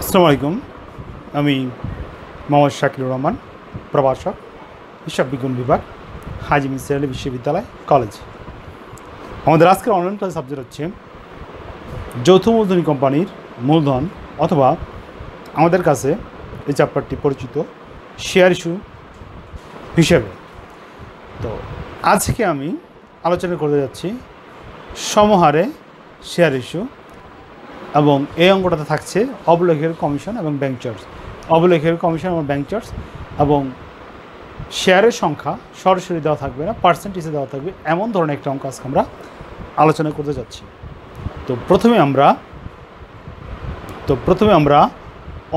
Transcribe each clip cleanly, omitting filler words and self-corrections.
আসসালামু আলাইকুম। আমি মোহাম্মদ শাকিলুর রহমান, প্রভাষক, হিসাব বিজ্ঞান বিভাগ, হাজী মিসির আলী বিশ্ববিদ্যালয় কলেজ। আমাদের আজকের অনলাইন ক্লাস সাবজেক্ট হচ্ছে যৌথ মূলধনী কোম্পানির মূলধন, অথবা আমাদের কাছে এই চ্যাপ্টারটি পরিচিত শেয়ার ইস্যু হিসেবে। তো আজকে আমি আলোচনা করতে যাচ্ছি সমহারে শেয়ার ইস্যু, এবং এই অঙ্কটাতে থাকছে অবলেখের কমিশন এবং ব্যাংক চার্জ, অবলেখের কমিশন এবং ব্যাংক চার্জ, এবং শেয়ারের সংখ্যা সরাসরি দেওয়া থাকবে না, পার্সেন্টেজে দেওয়া থাকবে, এমন ধরনের একটা অঙ্ক আজকে আমরা আলোচনা করতে যাচ্ছি। তো প্রথমে আমরা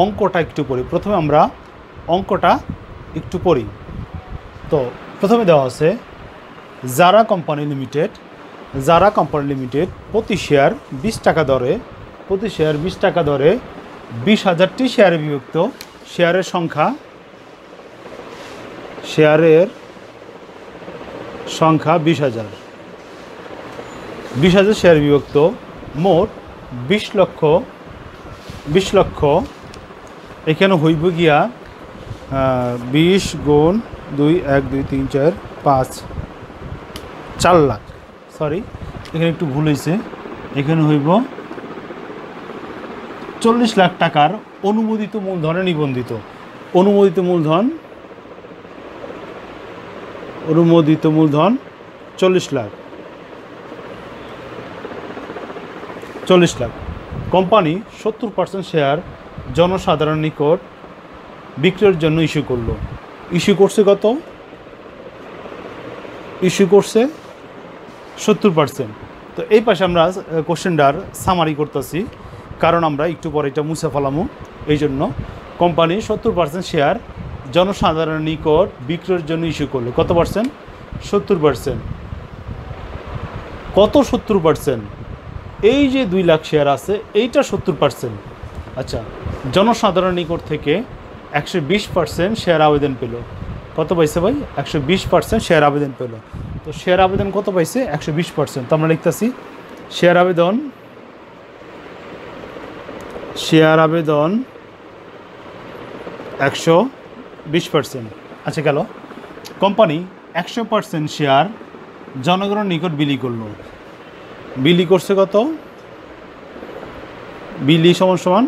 অঙ্কটা একটু পড়ি। তো প্রথমে দেওয়া আছে জারা কোম্পানি লিমিটেড প্রতি শেয়ার 20 টাকা দরে 20,000টি শেয়ারে বিভক্ত শেয়ারের সংখ্যা 20,000 শেয়ারে বিভক্ত মোট 20 লক্ষ। এখানে হইব গিয়া 20 গুণ 2 1 2 3 4 5 4 লাখ, সরি এখানে একটু ভুল হয়েছে, এখানে হইব 40 লাখ টাকার অনুমোদিত মূলধনে নিবন্ধিত। অনুমোদিত মূলধন 40 লাখ। কোম্পানি 70% শেয়ার জনসাধারণ নিকট বিক্রয়ের জন্য ইস্যু করলো। ইস্যু করছে 70%। তো এই পাশে আমরা কোশ্চেনটার সামারি করতেছি, কারণ আমরা একটু পরে এটা মুছে ফেলামু। এই জন্য কোম্পানি 70% শেয়ার জনসাধারণের নিকট বিক্রয়ের জন্য ইস্যু করলো। কত পার্সেন্ট? 70%। কত 70%? এই যে 2 লাখ শেয়ার আছে, এইটা 70%। আচ্ছা, জনসাধারণ নিকট থেকে 120% শেয়ার আবেদন পেল। কত পাইছে ভাই? 120% শেয়ার আবেদন পেল। তো শেয়ার আবেদন কত পাইছে? 120%। তো আমরা লিখতেছি শেয়ার আবেদন 120%। আচ্ছা গেল। কোম্পানি 100% শেয়ার জনগণের নিকট বিলি করলো। বিলি করছে কত? বিলি সমান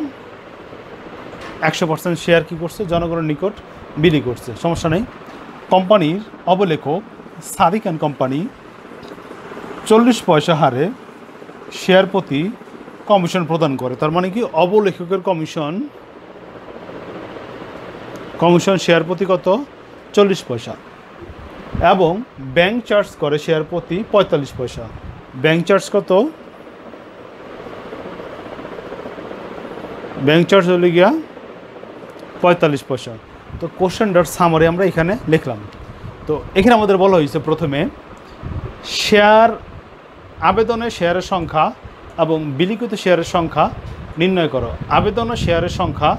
100% শেয়ার কি করছে? জনগণের নিকট বিলি করছে। সমস্যা নেই। কোম্পানির অবলেখক সাদিক অ্যান্ড কোম্পানি 40 পয়সা হারে শেয়ার প্রতি কমিশন প্রদান করে। তার মানে কি? অবলেখকের কমিশন শেয়ার প্রতি কত? 40 পয়সা। এবং ব্যাংক চার্জ করে শেয়ার প্রতি 45 পয়সা। ব্যাংক চার্জ কত? ব্যাংক চার্জ হলে গিয়া 45 পয়সা। তো কোশ্চেনটার সামারি আমরা এখানে লিখলাম। তো এখানে আমাদের বলা হয়েছে প্রথমে শেয়ার আবেদনের শেয়ারের সংখ্যা এবং বিলিখিত শেয়ারের সংখ্যা নির্ণয় করো। আবেদনের শেয়ারের সংখ্যা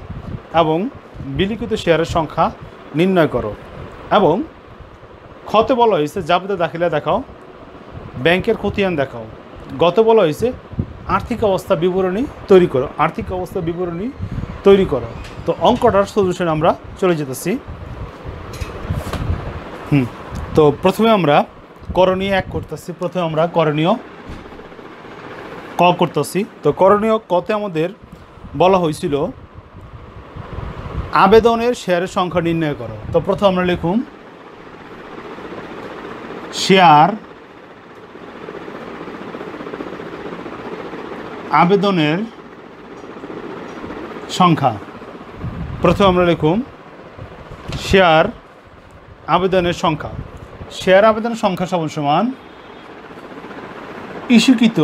এবং বিলিখিত শেয়ারের সংখ্যা নির্ণয় করো। এবং খতে বলা হয়েছে জাবেদা দাখিলা দেখাও, ব্যাংকের খতিয়ান দেখাও। গত বলা হয়েছে আর্থিক অবস্থা বিবরণী তৈরি করো। তো অঙ্কটার সলিউশন আমরা চলে যেতেছি। তো প্রথমে আমরা করণীয় 1 করতেছি। প্রথমে আমরা করণীয় ক করতেছি। তো করণীয় কতে আমাদের বলা হয়েছিল আবেদনের শেয়ারের সংখ্যা নির্ণয় করো। তো প্রথমে আমরা লিখুন শেয়ার আবেদনের সংখ্যা। প্রথমে আমরা লিখুন শেয়ার আবেদনের সংখ্যা। শেয়ার আবেদনের সংখ্যা সমান ইস্যুকৃত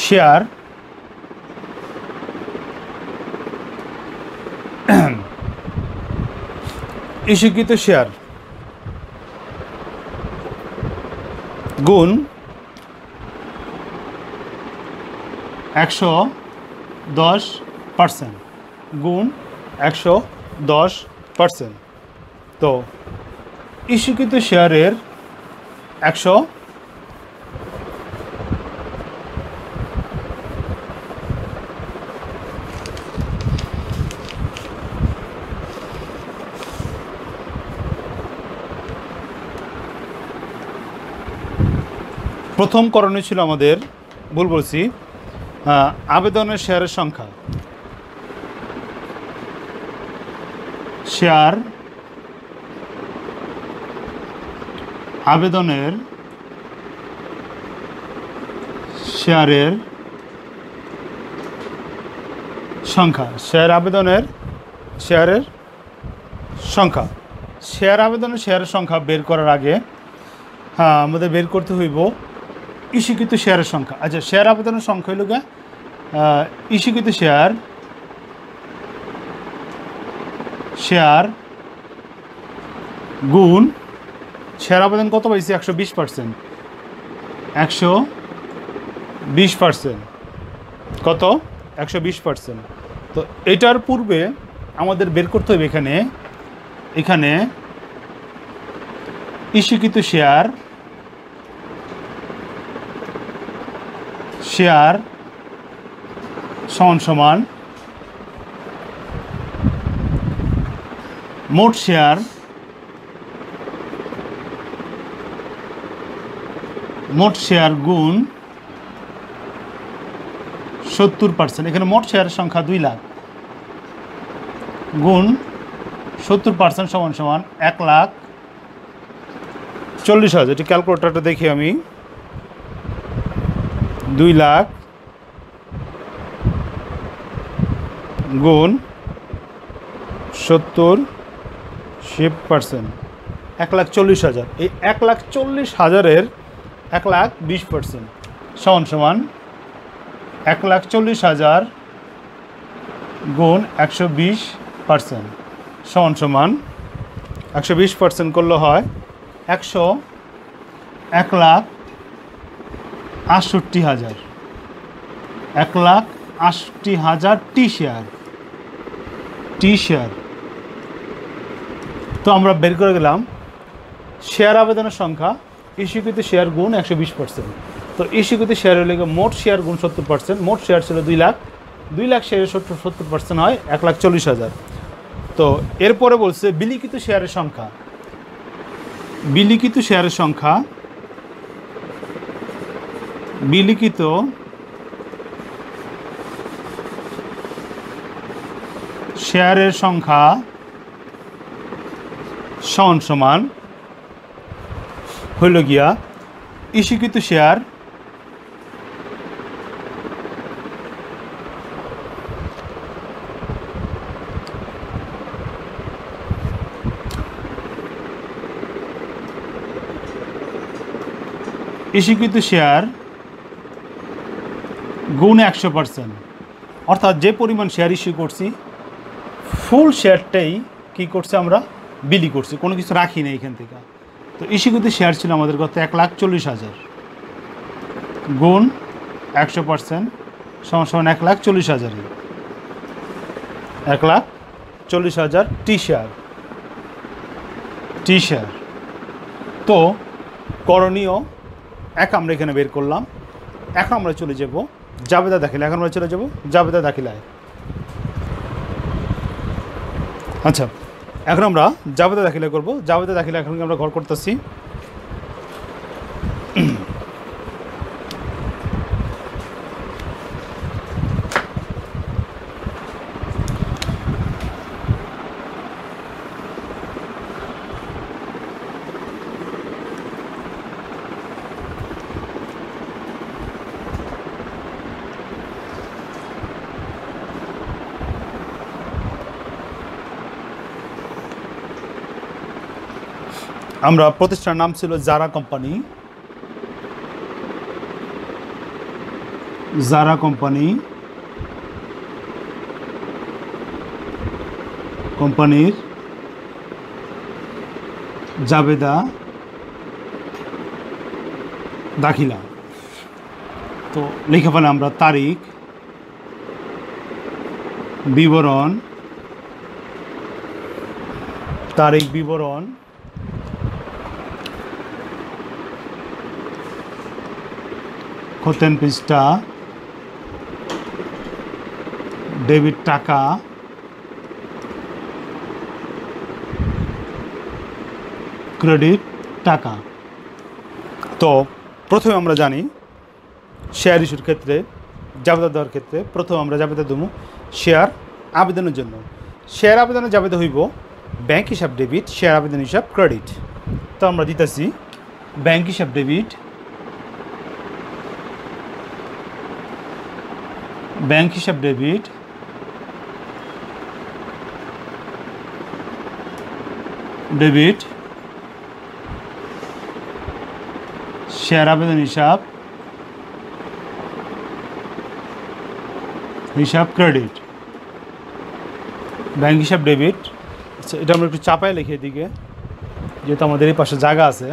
শেয়ার গুণ 110%। গুণ 110%। তো ইস্যুকৃত শেয়ারের প্রথম করণীয় ছিল আমাদের, ভুল বলছি, আবেদনের শেয়ারের সংখ্যা, শেয়ার আবেদনের শেয়ারের সংখ্যা, শেয়ার আবেদনের শেয়ারের সংখ্যা, শেয়ার আবেদনের শেয়ারের সংখ্যা বের করার আগে আমাদের বের করতে হইব ইস্যুকৃত শেয়ারের সংখ্যা। আচ্ছা, শেয়ার আবেদনের সংখ্যা হইল গিয়ে ইস্যুকৃত শেয়ার গুণ শেয়ার আবেদন কত পাইছি? 120%। 120%। কত? 120%। তো এটার পূর্বে আমাদের বের করতে হবে এখানে ইস্যুকৃত শেয়ার সমান মোট শেয়ার গুণ 70%। এখানে মোট শেয়ারের সংখ্যা 2 লাখ গুণ 70% সমান 1,40,000। এটি ক্যালকুলেটরটা দেখি আমি। 2 লাখ গুণ 70% 1,40,000। এই 1,40,000-এর 1,20% সমান 1,40,000 গুণ 120% সমান 120% করলে হয় 1,68,000। 1,68,000 টি শেয়ার। তো আমরা বের করে গেলাম শেয়ার আবেদনের সংখ্যা ইস্যুকৃত শেয়ার গুণ 120%। তো ইস্যুকৃত শেয়ার হলে মোট শেয়ার গুণ 70%। মোট শেয়ার ছিল 2 লাখ। 2 লাখ শেয়ারের 70% হয় 1,40,000। তো এরপরে বলছে বিলিখিত শেয়ারের সংখ্যা। বিলিখিত শেয়ারের সংখ্যা সমান হইল গিয়া ইস্যুকৃত শেয়ার গুণ 100%। অর্থাৎ যে পরিমাণ শেয়ার ইস্যু করছি ফুল শেয়ারটাই কী করছে, আমরা বিলি করছি, কোনো কিছু রাখি না এখান থেকে। তো ইস্যুকৃত শেয়ার ছিল আমাদের কত? 1,40,000 গুণ 100% সমান 1,40,000। 1,40,000 টি শেয়ার। তো করণীয় এক আমরা এখানে বের করলাম। এখন আমরা চলে যাব জাবেদা দাখিলা। জাবেদা দাখিলায়। আচ্ছা, এখন আমরা জাবেদা দাখিলা করব। জাবেদা দাখিলা এখন আমরা ঘর করতেছি। আমরা প্রতিষ্ঠানের নাম ছিল জারা কোম্পানি। কোম্পানির জাবেদা দাখিলা। তো লিখে ফেলে আমরা তারিখ, বিবরণ, খতেন পৃষ্ঠা, ডেবিট টাকা, ক্রেডিট টাকা। তো প্রথমে আমরা জানি শেয়ার ইস্যুর ক্ষেত্রে জাবেদা দেওয়ার ক্ষেত্রে প্রথমে আমরা জাবেদা দেবো শেয়ার আবেদনের জন্য। শেয়ার আবেদনের জাবেদা হইব ব্যাংক হিসাব ডেবিট, শেয়ার আবেদন হিসাব ক্রেডিট। তো আমরা দিতেছি ব্যাংক হিসাব ডেবিট, ব্যাংক হিসাব ডেবিট, ডেবিট, শেয়ার আবেদন হিসাব, হিসাব ক্রেডিট। ব্যাংক হিসাব ডেবিট, এটা আমরা একটু চাপায় লিখে এদিকে, যেহেতু আমাদের এই পাশে জায়গা আছে।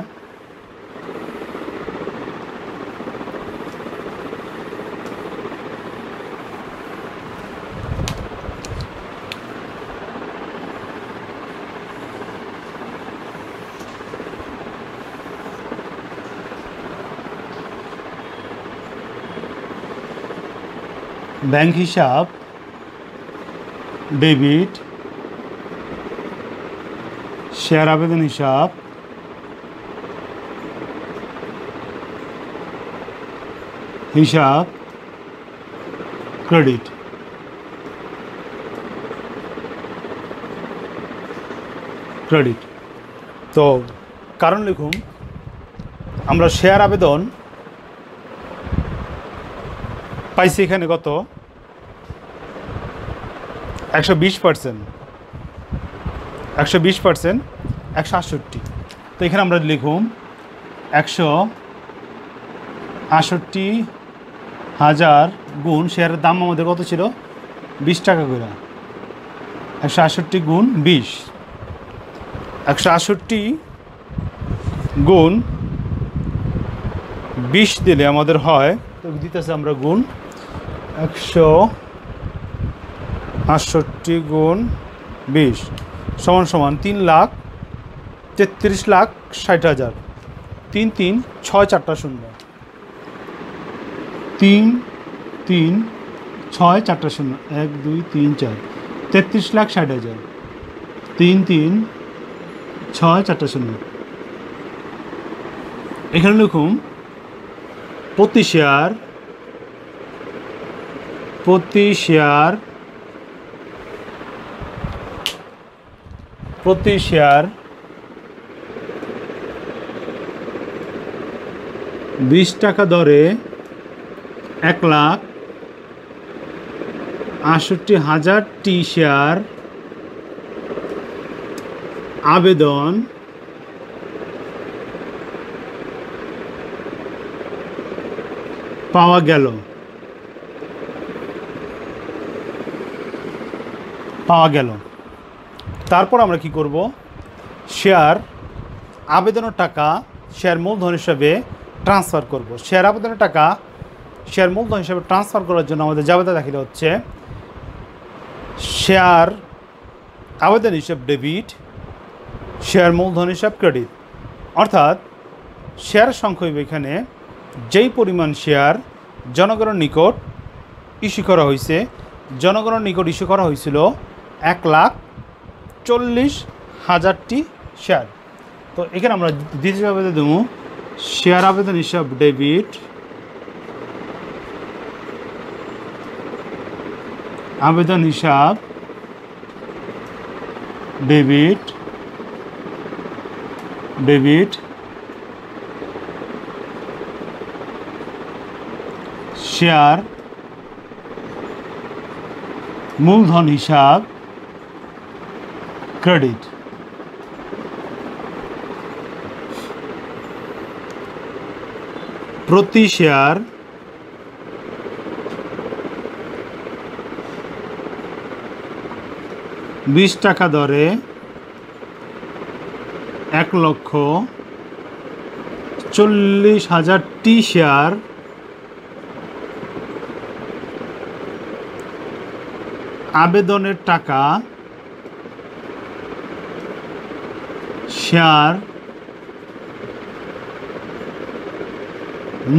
ব্যাংক হিসাব ডেবিট, শেয়ার আবেদন হিসাব, হিসাব ক্রেডিট। ক্রেডিট তো কারণ লিখুন, আমরা শেয়ার আবেদন পাইছি এখানে কত 120%, 120%, 168। তো এখানে আমরা লিখুন 168,000 গুণ শেয়ারের দাম আমাদের কত ছিল 20 টাকা করে, 168 গুণ 20, 168 গুণ 20 দিলে আমাদের হয়, তো দিতেছে আমরা গুণ 168 গুণ 20 সমান সমান 3,33,60,000। 3 3 6 4টা 0, 3 3 6 4টা 0, 1 2 3 4, 33,60,000, 3 3 6 4টা 0। এখানে লিখুন প্রতি শেয়ার, প্রতি শেয়ার, প্রতি শেয়ার 20 টাকা দরে 1,68,000টি শেয়ার আবেদন পাওয়া গেল, পাওয়া গেল। তারপর আমরা কি করব, শেয়ার আবেদনের টাকা শেয়ার মূলধন হিসাবে ট্রান্সফার করব। শেয়ার আবেদনের টাকা শেয়ার মূলধন হিসাবে ট্রান্সফার করার জন্য আমাদের জাবেদা দাখিল হচ্ছে শেয়ার আবেদন হিসাব ডেবিট, শেয়ার মূলধন হিসাব ক্রেডিট। অর্থাৎ শেয়ার সংখ্যা হইবে এখানে যেই পরিমাণ শেয়ার জনগণের নিকট ইস্যু করা হয়েছে, জনগণের নিকট ইস্যু করা হয়েছিল 1,40,000টি শেয়ার। তো এখানে আমরা দ্বিতীয় আবেদন দেবো শেয়ার আবেদন হিসাব ডেবিট, আবেদন হিসাব ডেবিট, ডেবিট, শেয়ার মূলধন হিসাব ক্রেডিট। প্রতি শেয়ার 20 টাকা দরে 1,40,000টি শেয়ার আবেদনের টাকা শেয়ার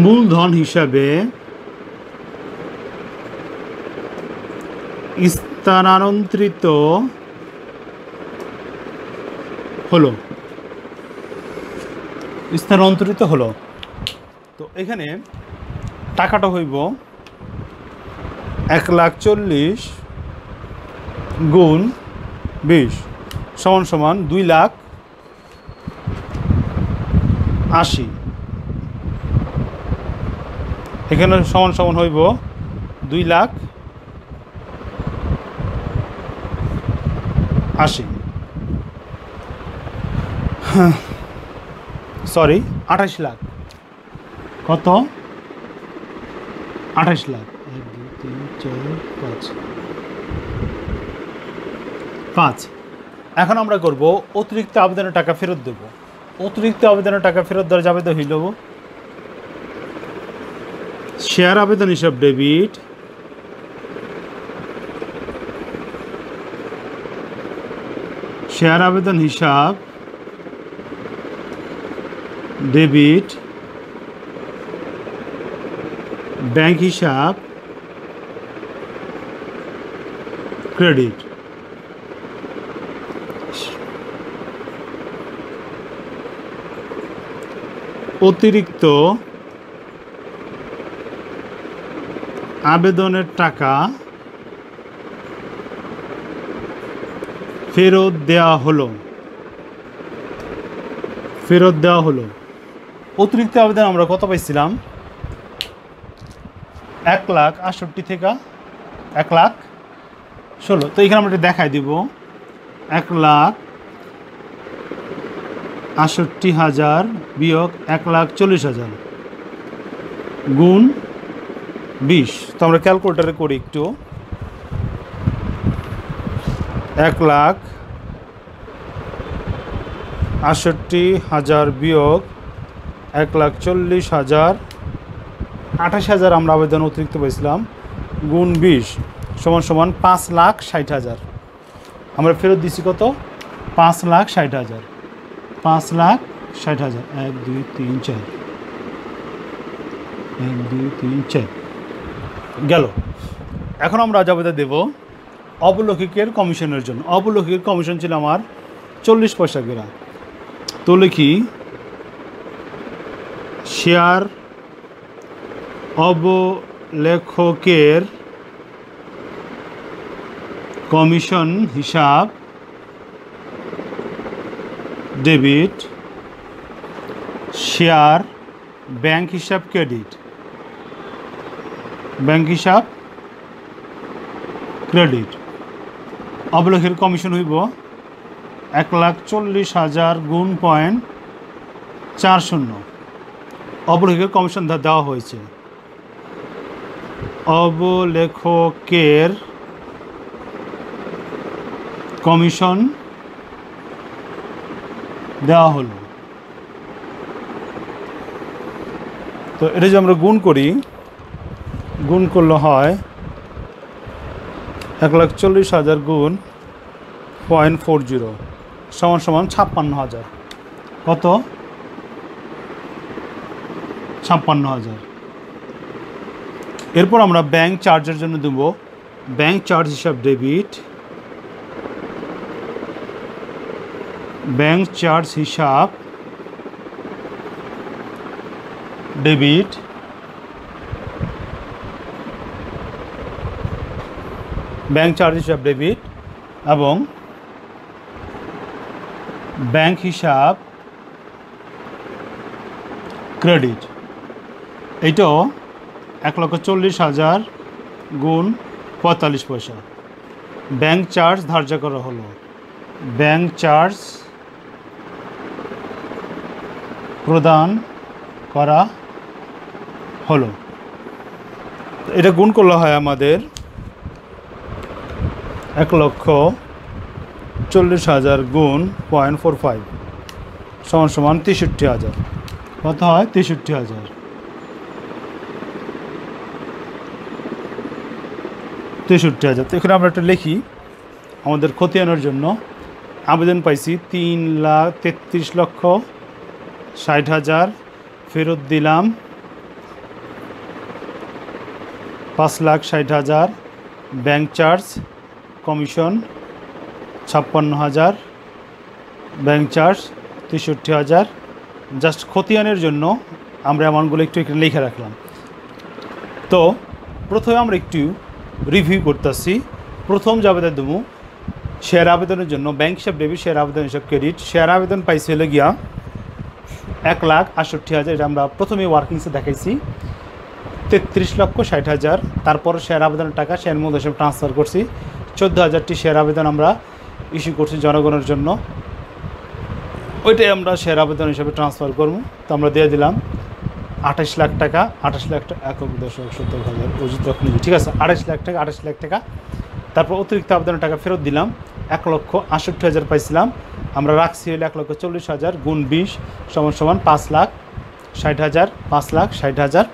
মূলধন হিসাবে স্থানান্তরিত হলো, স্থানান্তরিত হলো। তো এখানে টাকাটা হইব 1,40,000 গুণ 20 সমান সমান 2,80,000। এখানে সমান সমান হইব 2,80,000, সরি 28 লাখ। কত? 28 লাখ। 1 2 3 4 5। এখন আমরা করব অতিরিক্ত আবেদনের টাকা ফেরত দেব। অতিরিক্ত আবেদনের টাকা ফেরত দেওয়া যাবে তো হইল শেয়ার আবেদন হিসাব ডেবিট, শেয়ার আবেদন হিসাব ডেবিট, ব্যাংক হিসাব ক্রেডিট। অতিরিক্ত আবেদনের টাকা ফেরত দেওয়া হলো। অতিরিক্ত আবেদন আমরা কত পাইছিলাম? 1,68,000 থেকে 1,16,000। তো এখানে আমরা এটা দেখাই দিব 1,68,000 বিয়োগ 1,40,000 গুণ 20। তো আমরা ক্যালকুলেটারে করি একটু। 1,68,000 বিয়োগ 1,40,000, 28,000 আমরা আবেদন অতিরিক্ত পাইছিলাম, গুণ 20 সমান সমান 5,60,000। আমরা ফেরত দিচ্ছি কত? 5,60,000। 5,60,000। 1 2 3 4, 1 2 3 4 গেল। এখন আমরা আবেদন দেব অবলৌকিকের কমিশনের জন্য। অবলৌকিকের কমিশন ছিল আমার 40 পয়সা করে। তো লিখি শেয়ার অবলেখকের কমিশন হিসাব ডেবিট, শেয়ার ব্যাংক হিসাব ক্রেডিট, ব্যাংক হিসাব ক্রেডিট। অবলেখের কমিশন হইব 1,40,000 গুণ 0.40। অবলেখের কমিশন দেওয়া হয়েছে। অবলেখকের কমিশন দেওয়া হলো। তো এটা যে আমরা গুণ করি, গুণ করলে হয় 1,40,000 গুণ 0.40 সমান সমান 56,000। কত? 56,000। এরপর আমরা ব্যাংক চার্জের জন্য দেব ব্যাংক চার্জ হিসাব ডেবিট, ব্যাংক চার্জ হিসাব ডেবিট, ব্যাংক চার্জ হিসাব ডেবিট এবং ব্যাংক হিসাব ক্রেডিট। এইটাও 1,40,000 গুণ 45 পয়সা। ব্যাংক চার্জ ধার্য করা হলো। ব্যাংক চার্জ প্রদান করা হলো। এটা গুণ করলে হয় আমাদের 1,40,000 গুণ 0.45 সমান সমান 63,000। কত হয়? 63,000। 63,000। তো এখানে আমরা একটা লিখি আমাদের খতিয়ানের জন্য আবেদন পাইছি 3,33,60,000, ফেরত দিলাম 5,60,000, bank charge commission 56,000, bank charge 63,000। Just খতিয়ানের জন্য আমরা অ্যামাউন্টগুলো একটু এখানে লিখে রাখলাম। তো প্রথমে আমরা একটু রিভিউ করতেছি। প্রথম যে আবেদন দেবো শেয়ার আবেদনের জন্য ব্যাংক হিসাব ডেবিট, শেয়ার আবেদন হিসাব ক্রেডিট। শেয়ার আবেদন পাইছে হলে গিয়া 1,68,000, এটা আমরা প্রথমে ওয়ার্কিংসে দেখাইছি 33,60,000। তারপর শেয়ার আবেদনের টাকা শেয়ার মূল্য হিসেবে ট্রান্সফার করছি। 14,000টি শেয়ার আবেদন আমরা ইস্যু করছি জনগণের জন্য, ওইটাই আমরা শেয়ার আবেদন হিসেবে ট্রান্সফার করবো। তো আমরা দিয়ে দিলাম 28 লাখ টাকা, 28 লাখ টাকা 1,70,000 অজিত রক্ষণ, ঠিক আছে, 28 লাখ টাকা, 28 লাখ টাকা। তারপর অতিরিক্ত আবেদনের টাকা ফেরত দিলাম, 1,68,000 পাইছিলাম, আমরা রাখছি হলে 1,40,000 গুণ 20 সমান 5,60,000, 5,60,000।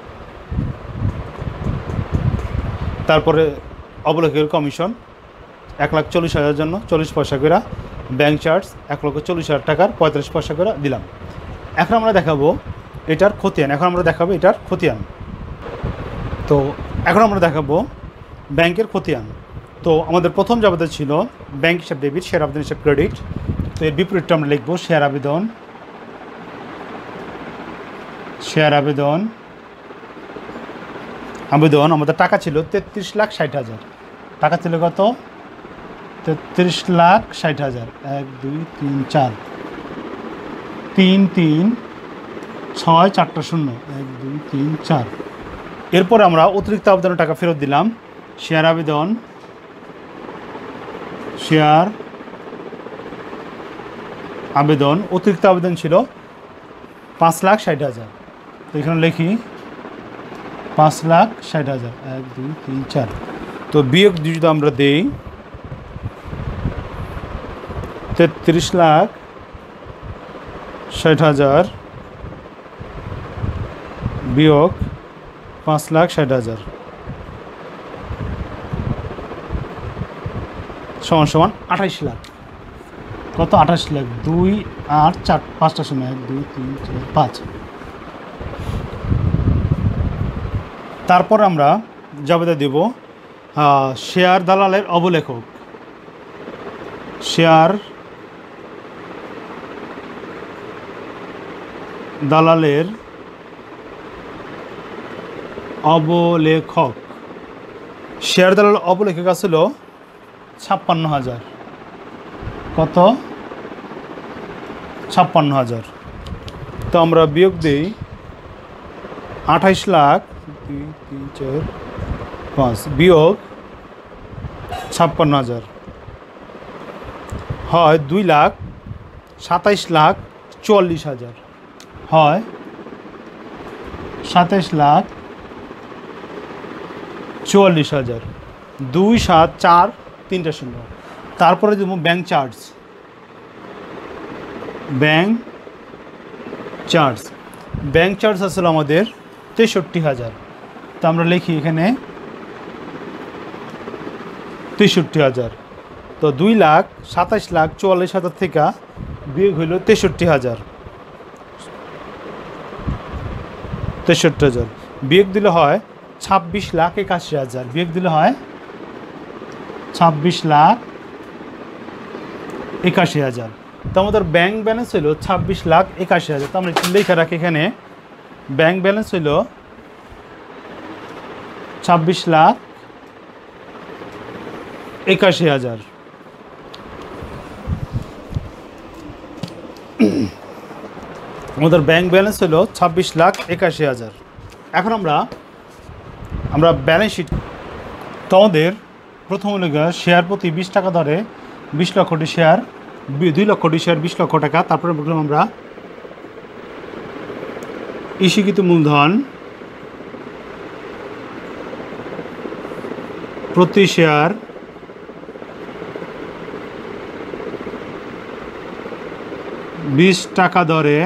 তারপরে অবলেখকের কমিশন 1,40,000 জন্য 40 পয়সা করে, ব্যাংক চার্জ 1,40,000 টাকার 45 পয়সা করে দিলাম। এখন আমরা দেখাবো এটার খতিয়ান, তো এখন আমরা দেখাবো ব্যাংকের খতিয়ান। তো আমাদের প্রথম যে আবেদন ছিল ব্যাংক হিসাব ডেবিট, শেয়ার আবেদন হিসাব ক্রেডিট। তো এর বিপরীতটা আমরা লিখবো শেয়ার আবেদন, আমাদের টাকা ছিল 33,60,000, টাকা ছিল কত? 33,60,000। 1 2 3 4 3 3 6 4টা 0, 1 2 3 4। এরপরে আমরা অতিরিক্ত আবেদনের টাকা ফেরত দিলাম। শেয়ার আবেদন অতিরিক্ত আবেদন ছিল 5,60,000। তো এখানে লিখি 5,60,000, 1 2 3 4। তো বিয়োগ যদি আমরা দেই 33,60,000 বিয়োগ 5,60,000 সমান 28 লাখ। কত? 28 লাখ। 2 8 4 5টা 0, 1 2 3 4 5। তারপর আমরা জাবেদা দেব শেয়ার দালালের অবলেখক, শেয়ার দালালের অবলেখক। শেয়ার দালাল অবলেখক আসল 56,000। কত? 56,000। তো আমরা বিয়োগ দিই 28 লাখ 2 3 4 5 বিয়োগ 56,000 হয় 2,27,44,000, হয় 27,44,000। 2 7 4 3টা 0। তারপরে দেবো ব্যাংক চার্জ, ব্যাংক চার্জ আসলে আমাদের 63,000। তো আমরা লিখি এখানে 63,000। তো 2,27,44,000 থেকে বিয়োগ হইল 63,000 বিয়োগ দিলে হয় 26,81,000, বিয়োগ দিলে হয় 26,81,000। তো আমাদের ব্যাংক ব্যালেন্স হইল 26,81,000। তো আমরা একটু লেখা রাখি এখানে ব্যাংক ব্যালেন্স হইল 26,81,000। আমাদের ব্যাংক ব্যালেন্স হলো 26,81,000। এখন আমরা ব্যালেন্স শিট। তো আমাদের প্রথম লেখা শেয়ার প্রতি 20 টাকা ধরে 20 লক্ষটি শেয়ার, 2 লক্ষটি শেয়ার 20 লক্ষ টাকা। তারপরে বললাম আমরা ইস্যুকৃত মূলধন প্রতি শেয়ার 20 টাকা দরে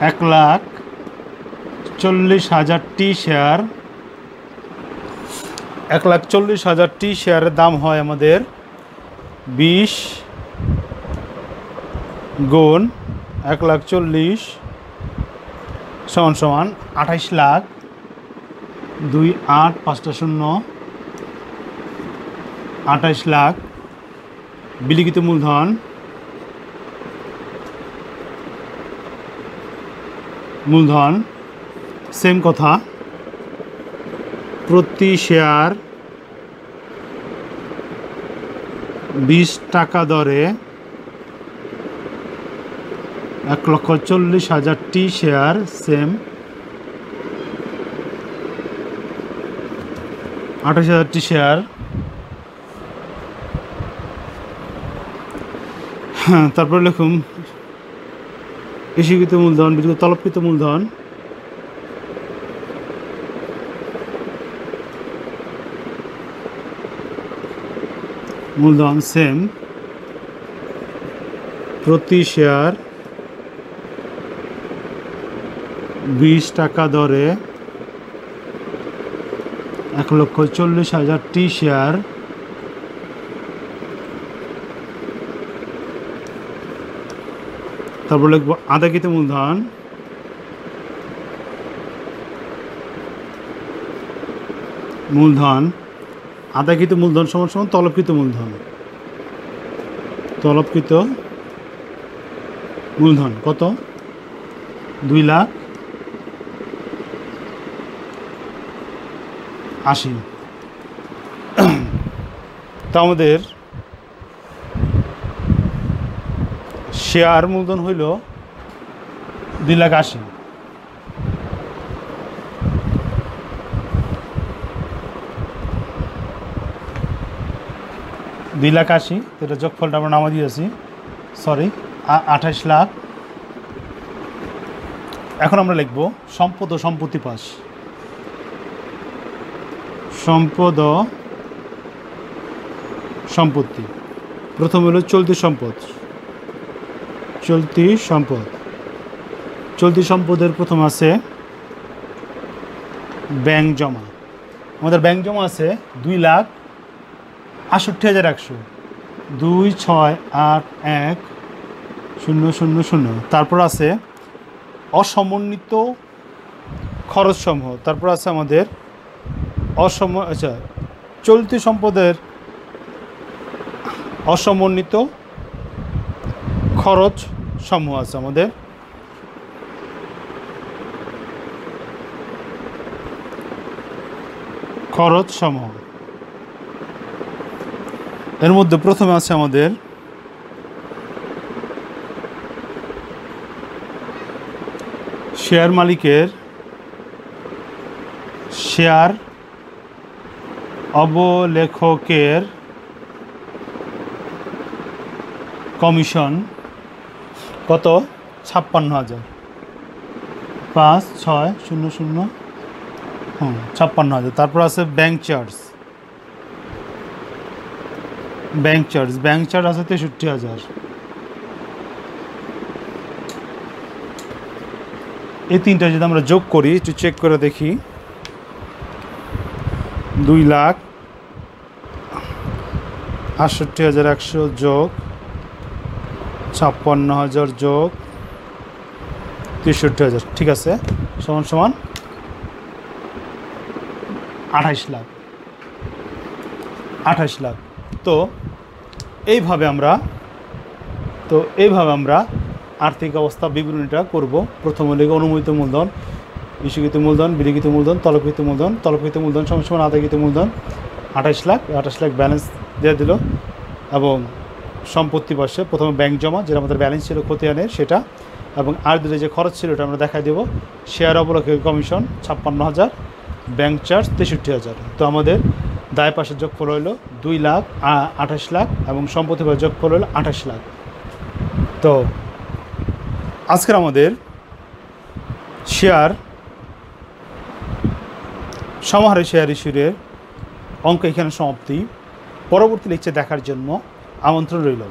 1,40,000টি শেয়ার, 1,40,000টি শেয়ারের দাম হয় আমাদের 20 গুণ 1,40,000 সমান 28 লাখ। 2 8 5টা 0, 28 লাখ। বিলিখিত মূলধন মূলধন সেম কথা, প্রতি শেয়ার 20 টাকা দরে 1,40,000টি শেয়ার, সেম 28,000টি শেয়ার। হ্যাঁ, তারপর লিখুন ইস্যুকৃত মূলধন বিক্রিত তলবকৃত মূলধন সেম, প্রতি শেয়ার 20 টাকা দরে 1,40,000টি শেয়ার। তারপর লিখব আদায়কৃত মূলধন আদায়কৃত মূলধন সমান সমান তলবকৃত মূলধন কত? 2,80,000। তো আমাদের শেয়ার মূলধন হইল 2,80,000। এটা যোগফলটা আমরা নামা দিয়েছি, সরি 28 লাখ। এখন আমরা লিখব সম্পদ ও সম্পত্তি পাশ। সম্পদ ও সম্পত্তি প্রথম হলো চলতি সম্পদের প্রথম আছে ব্যাংক জমা। আমাদের ব্যাংক জমা আছে 2,68,100, 2,681,000। তারপর আছে অসমন্বিত খরচসমূহ। তারপর আছে আমাদের চলতি সম্পদের অসমন্বিত খরচ সমূহ আছে আমাদের। খরচ সমূহ এর মধ্যে প্রথমে আছে আমাদের শেয়ার মালিকের শেয়ার অবলেখকের কমিশন কত? 56,000। 5,600,000 56,000। তারপর আছে ব্যাংক চার্জ আছে 63,000। এই তিনটা যদি আমরা যোগ করি, একটু চেক করে দেখি, 2,68,100 যোগ 56,000 যোগ 63,000, ঠিক আছে, সমান সমান 28 লাখ। তো এইভাবে আমরা আর্থিক অবস্থা বিবরণীটা করব। প্রথম হলে অনুমোদিত মূলধন, ইস্যুকৃত মূলধন, বিলিখিত মূলধন, তলবকৃত মূলধন সমান সমান আদায়কৃত মূলধন 28 লাখ ব্যালেন্স দিয়ে দিল। এবং সম্পত্তি পাশে প্রথমে ব্যাংক জমা, যেটা আমাদের ব্যালেন্স ছিল খতিয়ানের সেটা, এবং আর দুটো যে খরচ ছিল ওটা আমরা দেখাই দেবো। শেয়ার অবলেখকের কমিশন 56,000, ব্যাংক চার্জ 63,000। তো আমাদের দায় পাশের যোগফল হইল 2,28,00,000 এবং সম্পত্তি পাশের যোগফল হইল 28 লাখ। তো আজকের আমাদের সমাহারে শেয়ার ইস্যুর অঙ্ক এখানে সমাপ্তি। পরবর্তী লেকচার দেখার জন্য আমন্ত্রণ রইল।